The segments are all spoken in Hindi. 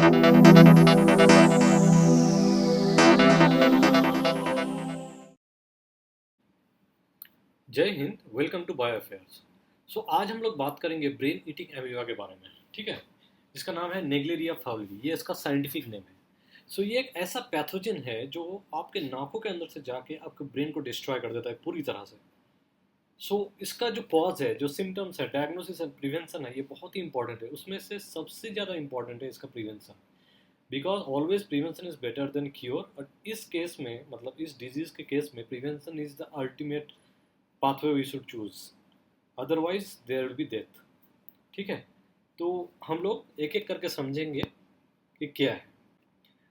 जय Hind, welcome to bio affairs. आज हम लोग बात करेंगे ब्रेन ईटिंग एमीबा के बारे में, ठीक है, जिसका नाम है नेग्लेरिया फाउली। ये इसका साइंटिफिक नेम है। ये एक ऐसा पैथोजन है जो आपके नाकों के अंदर से जाके आपके ब्रेन को डिस्ट्रॉय कर देता है पूरी तरह से। इसका जो कॉज है, जो सिम्टम्स है, डायग्नोसिस एंड प्रिवेंशन है, ये बहुत ही इंपॉर्टेंट है। उसमें से सबसे ज़्यादा इंपॉर्टेंट है इसका prevention, because always prevention is better than cure. और इस केस में, मतलब इस डिजीज़ के केस में, prevention is the ultimate pathway we should choose, otherwise there will be death. ठीक है, तो हम लोग एक एक करके समझेंगे कि क्या है।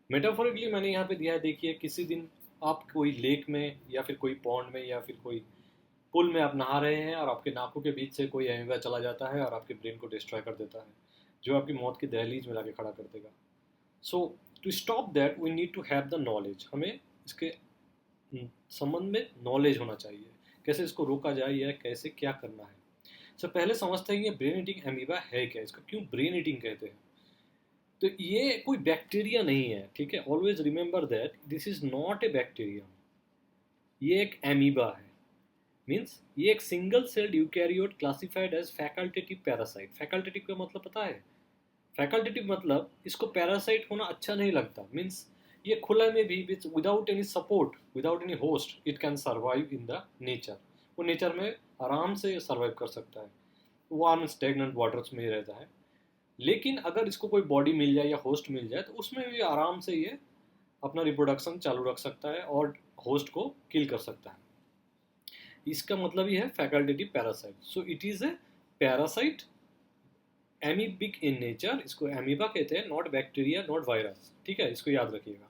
मेटाफोरिकली मैंने यहाँ पे दिया है, देखिए, किसी दिन आप कोई लेक में या फिर कोई पॉन्ड में या फिर कोई पुल में आप नहा रहे हैं और आपके नाकों के बीच से कोई एमीबा चला जाता है और आपके ब्रेन को डिस्ट्रॉय कर देता है, जो आपकी मौत की दहलीज में लाके खड़ा कर देगा। To stop that we need to have the knowledge. हमें इसके संबंध में नॉलेज होना चाहिए, कैसे इसको रोका जाए या कैसे क्या करना है। पहले समझते हैं ये ब्रेन ईटिंग एमीबा है क्या, इसको क्यों ब्रेन ईटिंग कहते हैं। तो ये कोई बैक्टीरिया नहीं है, ठीक है। Always remember that this is not a bacteria, ये एक एमीबा है। मीन्स ये एक single celled eukaryote classified as facultative parasite. Facultative का मतलब पता है? फैकल्टेटिव मतलब इसको पैरासाइट होना अच्छा नहीं लगता। मीन्स ये खुला में भी, without any support, without any host, it can survive in the nature. वो नेचर में आराम से सर्वाइव कर सकता है, वार्म स्टेगनेंट वाटर्स में ही रहता है। लेकिन अगर इसको कोई बॉडी मिल जाए या होस्ट मिल जाए तो उसमें भी आराम से ये अपना रिप्रोडक्शन चालू रख सकता है और होस्ट को किल कर सकता है। इसका मतलब ही है facultative parasite. It is a parasite, amoebic in nature. इसको एमीबा कहते हैं, नॉट बैक्टीरिया, नॉट वायरस। ठीक है, इसको याद रखिएगा।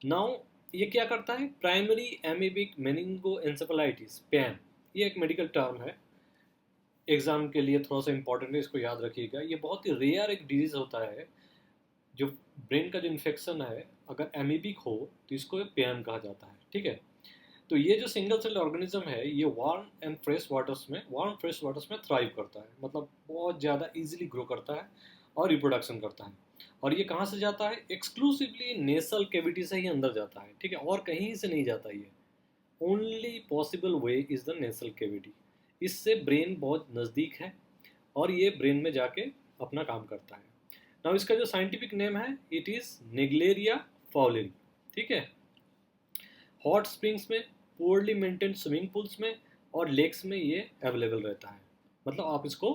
नाउ ये क्या करता है? प्राइमरी एमीबिक मेनिंगो एंसेफेलाइटिस, पैन, ये एक मेडिकल टर्म है, एग्जाम के लिए थोड़ा सा इंपॉर्टेंट है, इसको याद रखिएगा। ये बहुत ही रेयर एक डिजीज होता है, जो ब्रेन का जो इन्फेक्शन है, अगर एमीबिक हो तो इसको पैन कहा जाता है। ठीक है, तो ये जो सिंगल सेल ऑर्गेनिज्म है, ये वार्म एंड फ्रेश वाटर्स में, वार्म फ्रेश वाटर्स में थ्राइव करता है, मतलब बहुत ज़्यादा इजीली ग्रो करता है और रिप्रोडक्शन करता है। और ये कहाँ से जाता है? एक्सक्लूसिवली नेसल कैविटी से ही अंदर जाता है। ठीक है, और कहीं से नहीं जाता ये। Only possible way is the nasal cavity. इससे ब्रेन बहुत नज़दीक है और ये ब्रेन में जाके अपना काम करता है। नाउ इसका जो साइंटिफिक नेम है, इट इज़ नेग्लेरिया फाउलेरी। ठीक है, हॉट स्प्रिंग्स में, पुअरली मेंटेन स्विमिंग पूल्स में और लेक्स में ये अवेलेबल रहता है। मतलब आप इसको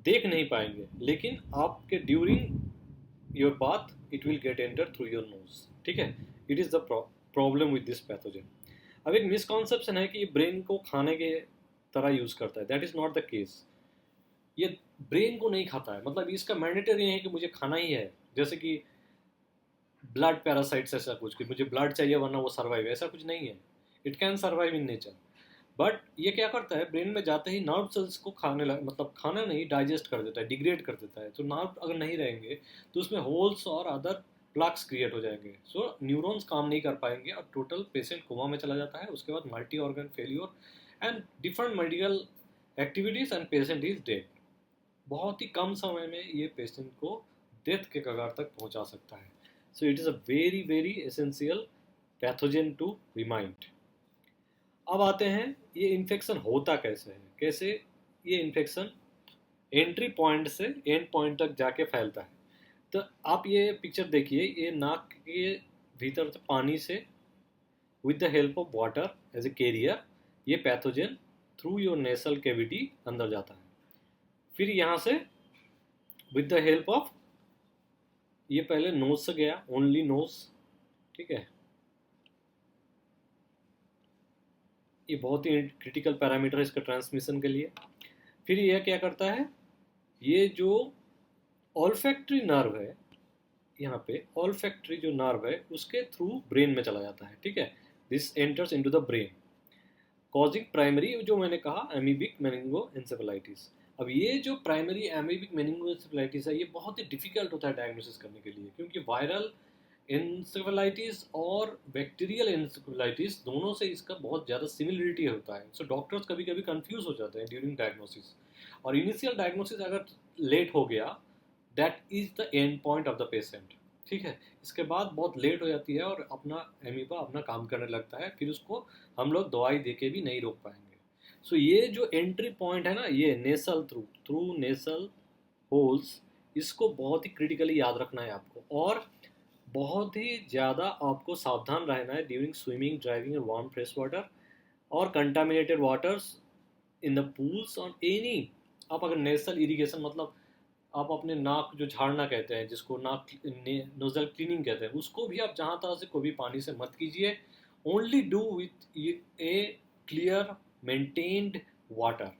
देख नहीं पाएंगे, लेकिन आपके during your bath it will get enter through your nose. ठीक है, it is the problem with this pathogen. अब एक मिसकॉन्सेप्शन है कि ये ब्रेन को खाने के तरह यूज करता है। That is not the case. ये ब्रेन को नहीं खाता है, मतलब इसका मैंडेटरी नहीं है कि मुझे खाना ही है। जैसे कि ब्लड पैरासाइट्स, ऐसा कुछ कि मुझे ब्लड चाहिए वरना वो सर्वाइव, ऐसा कुछ नहीं है। It can survive in nature, but ये क्या करता है, ब्रेन में जाते ही नर्व सेल्स को खाने लग, मतलब खाना नहीं, डाइजेस्ट कर देता है, डिग्रेड कर देता है। तो नर्व अगर नहीं रहेंगे तो उसमें होल्स और अदर प्लग्स क्रिएट हो जाएंगे। न्यूरॉन्स काम नहीं कर पाएंगे और टोटल पेशेंट कोमा में चला जाता है। उसके बाद multi organ failure and different medical activities and patient is dead. बहुत ही कम समय में ये पेशेंट को डेथ के कगार तक पहुंचा सकता है। It is a very very essential pathogen to remind. अब आते हैं, ये इन्फेक्शन होता कैसे है, कैसे ये इन्फेक्शन एंट्री पॉइंट से एंड पॉइंट तक जाके फैलता है। तो आप ये पिक्चर देखिए, ये नाक के भीतर से पानी से, with the help of water as a carrier, ये pathogen through your nasal cavity अंदर जाता है। फिर यहाँ से विद द हेल्प ऑफ, ये पहले नोज से गया, ओनली नोज। ठीक है, ये बहुत ही क्रिटिकल पैरामीटर है इसका ट्रांसमिशन के लिए। फिर यह क्या करता है, ये जो ऑल्फैक्टरी नर्व है, यहाँ पे ऑल्फैक्टरी जो नर्व है उसके थ्रू ब्रेन में चला जाता है। ठीक है, this enters into the brain, causing primary, जो मैंने कहा, एमीबिक मेनिंगो एंसेफेलाइटिस। अब ये जो प्राइमरी एमीबिक मेनिंगो एंसेफेलाइटिस है, ये बहुत ही डिफिकल्ट होता है डायग्नोसिस करने के लिए, क्योंकि वायरल एंसेफेलाइटिस और बैक्टीरियल एंसेफेलाइटिस दोनों से इसका बहुत ज़्यादा सिमिलरिटी होता है। डॉक्टर्स कभी कभी कंफ्यूज हो जाते हैं ड्यूरिंग डायग्नोसिस। और इनिशियल डायग्नोसिस अगर लेट हो गया, that is the end point of the patient. ठीक है, इसके बाद बहुत लेट हो जाती है और अपना एमीबा अपना काम करने लगता है, फिर उसको हम लोग दवाई दे के भी नहीं रोक पाएंगे। सो ये जो एंट्री पॉइंट है ना, ये नेसल थ्रू थ्रू नेसल होल्स, इसको बहुत ही क्रिटिकली याद रखना है आपको, और बहुत ही ज़्यादा आपको सावधान रहना है ड्यूरिंग स्विमिंग, ड्राइविंग और वार्म फ्रेश वाटर और contaminated waters in the pools और एनी। आप अगर नेशनल इरिगेशन, मतलब आप अपने नाक जो झाड़ना कहते हैं, जिसको नाक नोजल क्लीनिंग कहते हैं, उसको भी आप जहाँ तहाँ से कोई भी पानी से मत कीजिए। Only do with A clear maintained water.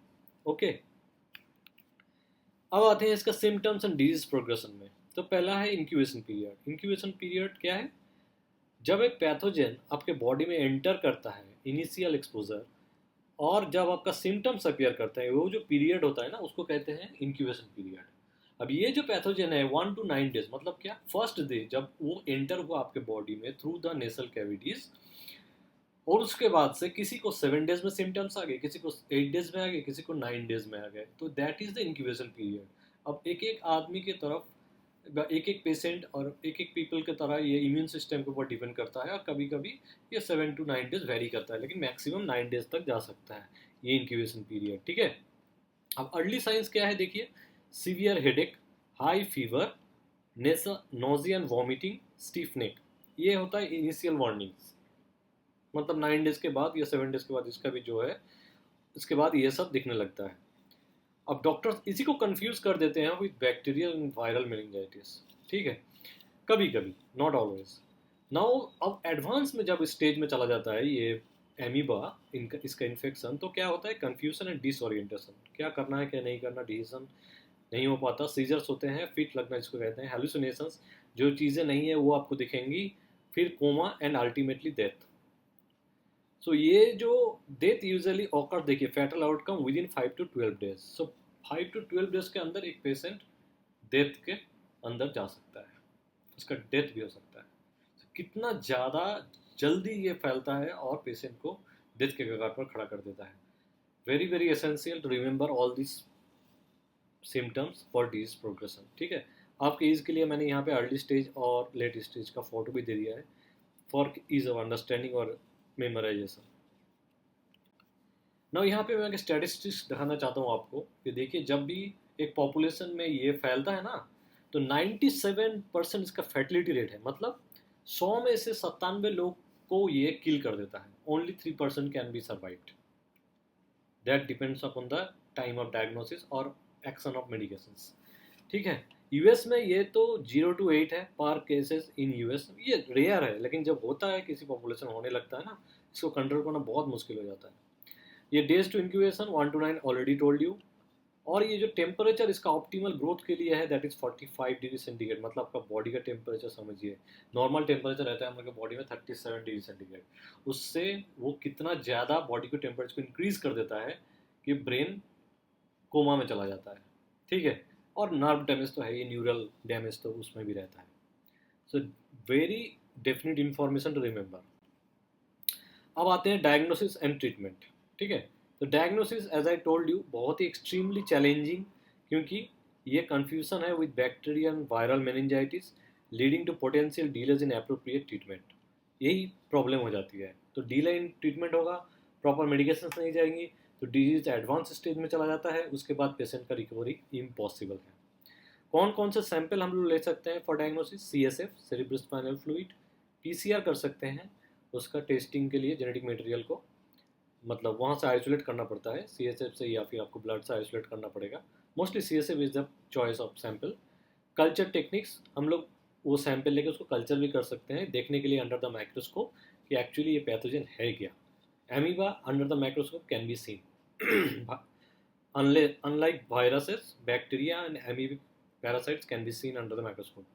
Okay, अब आते हैं इसका सिम्टम्स एंड डिजीज प्रोग्रेशन में। तो पहला है इंक्यूबेशन पीरियड। इंक्यूबेशन पीरियड क्या है? जब एक पैथोजन आपके बॉडी में एंटर करता है, इनिशियल एक्सपोजर, और जब आपका सिम्टम्स अपीयर करता है, वो जो पीरियड होता है ना, उसको कहते हैं इंक्यूबेशन पीरियड। अब ये जो पैथोजन है 1 to 9 days, मतलब क्या, फर्स्ट डे जब वो एंटर हुआ आपके बॉडी में थ्रू द नेसल कैविटीज, और उसके बाद से किसी को 7 days में सिम्टम्स आ गए, किसी को 8 days में आ गए, किसी को 9 days में आ गए, तो that is the incubation period. अब एक एक आदमी की तरफ, एक एक पेशेंट और एक एक पीपल की तरह ये इम्यून सिस्टम के ऊपर डिपेंड करता है, और कभी कभी ये 7 to 9 days वेरी करता है, लेकिन मैक्सिमम 9 days तक जा सकता है ये इंक्यूबेशन पीरियड। ठीक है, अब अर्ली साइंस क्या है देखिए, severe headache, high fever, nausea and vomiting, stiff neck, ये होता है इनिशियल वार्निंग्स। मतलब 9 days के बाद या 7 days के बाद इसका भी जो है, इसके बाद ये सब दिखने लगता है। अब डॉक्टर्स इसी को कंफ्यूज कर देते हैं with bacterial and viral meningitis. ठीक है, कभी कभी, नॉट ऑलवेज। नाउ अब एडवांस में जब स्टेज में चला जाता है ये एमीबा, इनका इसका इन्फेक्शन, तो क्या होता है, कंफ्यूजन एंड डिसओरिएंटेशन, क्या करना है क्या नहीं करना, डिसीजन नहीं हो पाता, सीजर्स होते हैं, फिट लगना जिसको कहते हैं, हेलुसिनेशंस, जो चीज़ें नहीं है वो आपको दिखेंगी, फिर कोमा एंड अल्टीमेटली डेथ। सो ये जो डेथ यूजुअली ऑकर, देखिए fatal outcome with in 5 to 12 days। So 5 to 12 days के अंदर एक पेशेंट डेथ के अंदर जा सकता है, उसका डेथ भी हो सकता है। so, कितना ज़्यादा जल्दी ये फैलता है और पेशेंट को डेथ के कगार पर खड़ा कर देता है। Very very essential to remember all this symptoms for disease progression. ठीक है, आपके ईज के लिए मैंने यहाँ पे अर्ली स्टेज और लेट स्टेज का फोटो भी दे दिया है फॉर ईज ऑफ अंडरस्टैंडिंग और मेमोराइजेशन। ना यहाँ पे मैं स्टैटिस्टिक्स दिखाना चाहता हूँ आपको कि देखिए, जब भी एक पॉपुलेशन में ये फैलता है ना, तो 97% इसका फर्टिलिटी रेट है, मतलब 100 में से 97 लोग को ये किल कर देता है। Only 3% can be survived. That depends upon the time of diagnosis और एक्शन ऑफ मेडिकेशंस। ठीक है, यूएस में ये तो 0 to 8 है पर केसेस इन यूएस, ये रेयर है, लेकिन जब होता है, किसी पॉपुलेशन होने लगता है ना, इसको कंट्रोल करना बहुत मुश्किल हो जाता है। ये days to incubation 1 to 9 already told you. और ये जो टेम्परेचर इसका ऑप्टिमल ग्रोथ के लिए है, दैट इज 45 डिग्री सेंटीग्रेड। मतलब आपका बॉडी का टेम्परेचर समझिए, नॉर्मल टेम्परेचर रहता है हमारे बॉडी में 37 डिग्री सेंटीग्रेड, उससे वो कितना ज़्यादा बॉडी के टेम्परेचर को इंक्रीज कर देता है कि ब्रेन कोमा में चला जाता है। ठीक है, और नर्व डैमेज तो है ही, न्यूरल डैमेज तो उसमें भी रहता है। So very definite information to remember. अब आते हैं डायग्नोसिस एंड ट्रीटमेंट। ठीक है, तो diagnosis as I told you बहुत ही एक्सट्रीमली चैलेंजिंग, क्योंकि ये कन्फ्यूजन है with bacterial and viral meningitis leading to potential delays in appropriate treatment. यही प्रॉब्लम हो जाती है, तो डीले इन ट्रीटमेंट होगा, प्रॉपर मेडिकेशन नहीं जाएंगी, तो डिजीज एडवांस स्टेज में चला जाता है, उसके बाद पेशेंट का रिकवरी इम्पॉसिबल है। कौन कौन से सैंपल हम लोग ले सकते हैं for diagnosis? CSF, cerebrospinal fluid, PCR कर सकते हैं उसका टेस्टिंग के लिए जेनेटिक मटेरियल को, मतलब वहाँ से आइसोलेट करना पड़ता है CSF से, या फिर आपको ब्लड से आइसोलेट करना पड़ेगा। Mostly CSF is the choice of sample. Culture techniques, हम लोग वो सैंपल लेके उसको कल्चर भी कर सकते हैं, देखने के लिए अंडर द माइक्रोस्कोप कि एक्चुअली ये पैथोजन है क्या। Amoeba under the microscope can be seen, unlike viruses, bacteria and amoebic parasites can be seen under the microscope.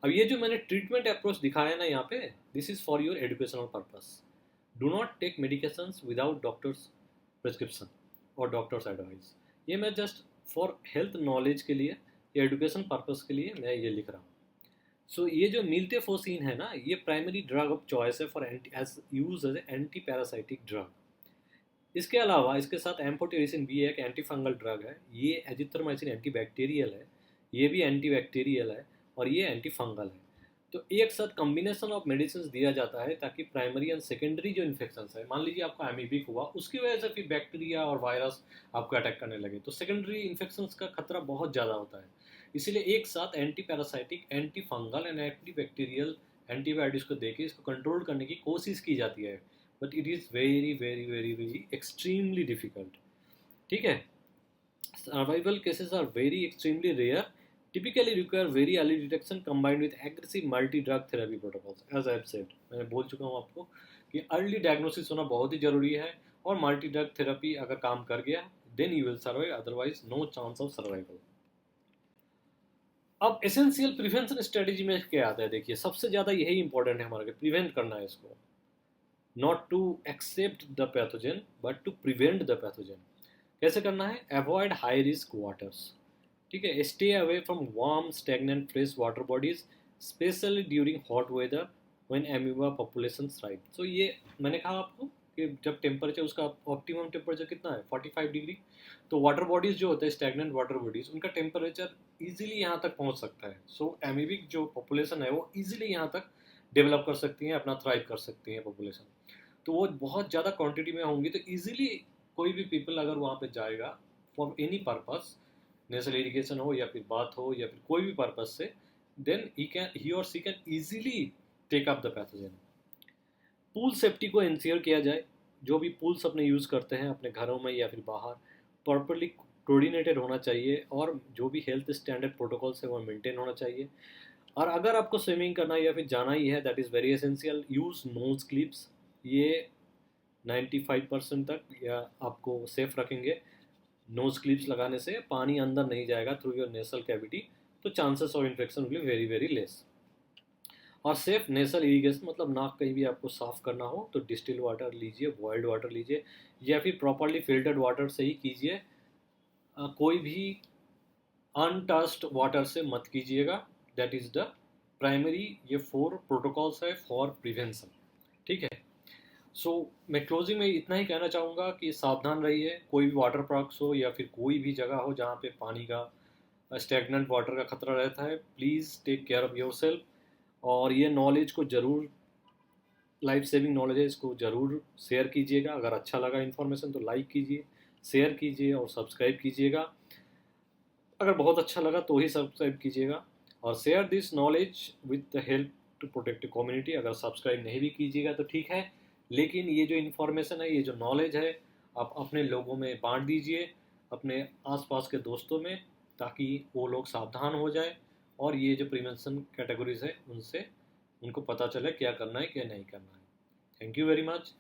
अब ये जो मैंने ट्रीटमेंट अप्रोच दिखाया ना यहाँ पे, this is for your educational purpose. Do not take medications without doctors prescription और डॉक्टर्स एडवाइस। ये मैं जस्ट फॉर हेल्थ नॉलेज के लिए या एजुकेशन पर्पस के लिए मैं ये लिख रहा हूँ। सो ये जो मिल्टेफोसिन है ना, ये प्राइमरी ड्रग ऑफ चॉइस है for as use as anti parasitic drug. इसके अलावा इसके साथ एम्फोटेरिसिन भी एक एंटी फंगल ड्रग है, ये एजिथ्रोमाइसिन एंटी बैक्टीरियल है, ये भी एंटीबैक्टीरियल है और ये एंटी फंगल है। तो एक साथ कॉम्बिनेशन ऑफ मेडिसिन दिया जाता है ताकि प्राइमरी एंड सेकेंडरी जो इन्फेक्शन है, मान लीजिए आपको एमीबिक हुआ, उसकी वजह से फिर बैक्टीरिया और वायरस आपको अटैक करने लगे, तो सेकेंडरी इन्फेक्शन का खतरा बहुत ज़्यादा होता है। इसीलिए एक साथ anti parasitic, anti fungal and anti bacterial antibiotics को देके इसको कंट्रोल करने की कोशिश की जाती है, but it is very very very very extremely difficult. ठीक है, survival cases are very extremely rare, typically require very early detection combined with aggressive multi-drug therapy protocols. As I have said, मैंने बोल चुका हूँ आपको कि अर्ली डायग्नोसिस होना बहुत ही जरूरी है, और मल्टी ड्रग थेरेपी अगर काम कर गया then you will survive, otherwise no chance of survival. अब एसेंशियल प्रिवेंशन स्ट्रेटेजी में क्या आता है, देखिए सबसे ज़्यादा यही इंपॉर्टेंट है हमारे, प्रिवेंट करना है इसको, not to accept the pathogen but to prevent the pathogen. कैसे करना है, अवॉइड हाई रिस्क वाटर्स, ठीक है, stay away from warm stagnant fresh water bodies specially during hot weather when amoeba population thrive. So ये मैंने कहा आपको कि जब टेम्परेचर, उसका ऑप्टिमम टेम्परेचर कितना है 45 डिग्री, तो वाटर बॉडीज जो होते हैं स्टेगनेंट वाटर बॉडीज, उनका टेम्परेचर इजीली यहाँ तक पहुँच सकता है। सो एमीबिक जो पॉपुलेशन है वो इजीली यहाँ तक डेवलप कर सकती हैं, अपना थ्राइव कर सकती हैं पॉपुलेशन। तो वो बहुत ज़्यादा क्वांटिटी में होंगी, तो इजीली कोई भी पीपल अगर वहाँ पे जाएगा for any purpose, natural irrigation हो या फिर बात हो या फिर कोई भी पर्पस से, then he or she can easily take up the pathogen. Pool safety को इंश्योर किया जाए, जो भी पूल्स अपने यूज़ करते हैं अपने घरों में या फिर बाहर, प्रॉपरली कोऑर्डिनेटेड होना चाहिए, और जो भी हेल्थ स्टैंडर्ड प्रोटोकॉल्स है वो मेंटेन होना चाहिए। और अगर आपको स्विमिंग करना या फिर जाना ही है, that is very essential, use nose clips, ये 95% तक या आपको सेफ रखेंगे। नोज क्लिप्स लगाने से पानी अंदर नहीं जाएगा थ्रू योर नेसल कैविटी, तो chances of infection will very very less. और सेफ नेसल इरिगेशन, मतलब नाक कहीं भी आपको साफ करना हो तो डिस्टिल वाटर लीजिए, बॉइल्ड वाटर लीजिए, या फिर प्रॉपरली फिल्टर्ड वाटर से ही कीजिए, कोई भी अनटच्ड वाटर से मत कीजिएगा। दैट इज़ द प्राइमरी, ये 4 प्रोटोकॉल्स है फॉर प्रिवेंशन। ठीक है, सो मैं क्लोजिंग में इतना ही कहना चाहूँगा कि सावधान रहिए, कोई भी वाटर पार्क्स हो या फिर कोई भी जगह हो जहाँ पे पानी का स्टेगनेंट वाटर का खतरा रहता है, please take care of your yourself ये नॉलेज को ज़रूर, लाइफ सेविंग नॉलेज है, इसको ज़रूर शेयर कीजिएगा। अगर अच्छा लगा इन्फॉर्मेशन तो लाइक कीजिए, शेयर कीजिए और सब्सक्राइब कीजिएगा। अगर बहुत अच्छा लगा तो ही सब्सक्राइब कीजिएगा, और share this knowledge with the help to protect community. अगर सब्सक्राइब नहीं भी कीजिएगा तो ठीक है, लेकिन ये जो इन्फॉर्मेशन है, ये जो नॉलेज है, आप अपने लोगों में बांट दीजिए, अपने आसपास के दोस्तों में, ताकि वो लोग सावधान हो जाए और ये जो प्रिवेंशन कैटेगरीज है उनसे उनको पता चले क्या करना है क्या नहीं करना है। Thank you very much.